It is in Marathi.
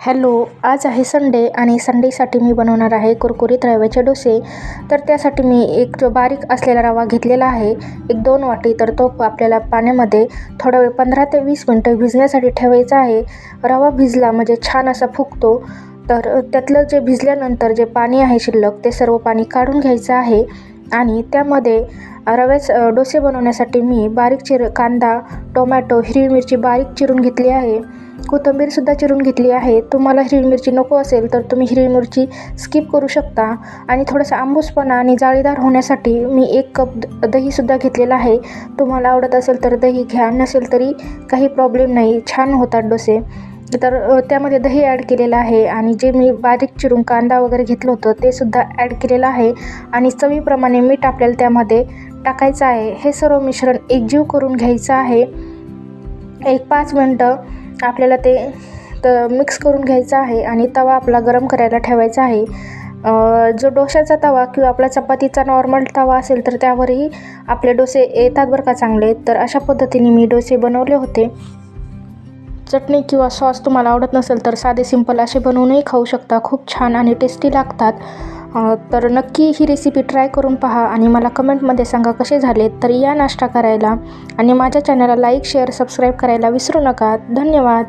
हॅलो, आज आहे संडे आणि संडेसाठी मी बनवणार आहे कुरकुरीत रव्याचे डोसे. तर त्यासाठी मी एक जो बारीक असलेला रवा घेतलेला आहे, एक 2 वाटी. तर तो आपल्याला पाण्यामध्ये थोडा वेळ 15 ते 20 मिनटं भिजण्यासाठी ठेवायचा आहे. रवा भिजला म्हणजे छान असा फुगतो. तर त्यातलं जे भिजल्यानंतर जे पाणी आहे शिल्लक, ते सर्व पाणी काढून घ्यायचं आहे. आणि त्यामध्ये डोसे बनवण्यासाठी मी बारीक कांदा, टोमॅटो, हिरवी मिरची बारीक चिरून घेतली आहे. कोथिंबीरसुद्धा चिरून घेतली आहे. तुम्हाला हिरवी मिरची नको असेल तर तुम्ही हिरवी मिरची स्किप करू शकता. आणि थोडासा आंबूसपणा आणि जाळीदार होण्यासाठी मी 1 कप दहीसुद्धा घेतलेला आहे. तुम्हाला आवडत असेल तर दही घ्या, नसेल तरी काही प्रॉब्लेम नाही, छान होतात डोसे. तर त्यामध्ये दही ॲड केलेलं आहे आणि जे मी बारीक चिरून कांदा वगैरे घेतलं होतं ते सुद्धा ॲड केलेलं आहे. आणि चवीप्रमाणे मीठ आपल्याला त्यामध्ये टाकायचं आहे. हे सर्व मिश्रण एकजीव करून घ्यायचं आहे. 5 मिनटं आपल्याला ते मिक्स करून घ्यायचं आहे आणि तवा आपला गरम करायला ठेवायचा आहे. जो डोशाचा तवा किंवा आपला चपातीचा नॉर्मल तवा असेल तर त्यावरही आपले डोसे येतात बरं का चांगले. तर अशा पद्धतीने मी डोसे बनवले होते. चटणी किंवा सॉस तुम्हाला आवडत नसेल तर साधे सिंपल असे बनवूनही खाऊ शकता. खूप छान आणि टेस्टी लागतात. तर नक्की ही रेसिपी ट्राय करून पहा आणि मला कमेंटमध्ये सांगा कसे झाले. तर या नाश्ता करायला आणि माझ्या चॅनलला लाईक, शेअर, सबस्क्राईब करायला विसरू नका. धन्यवाद.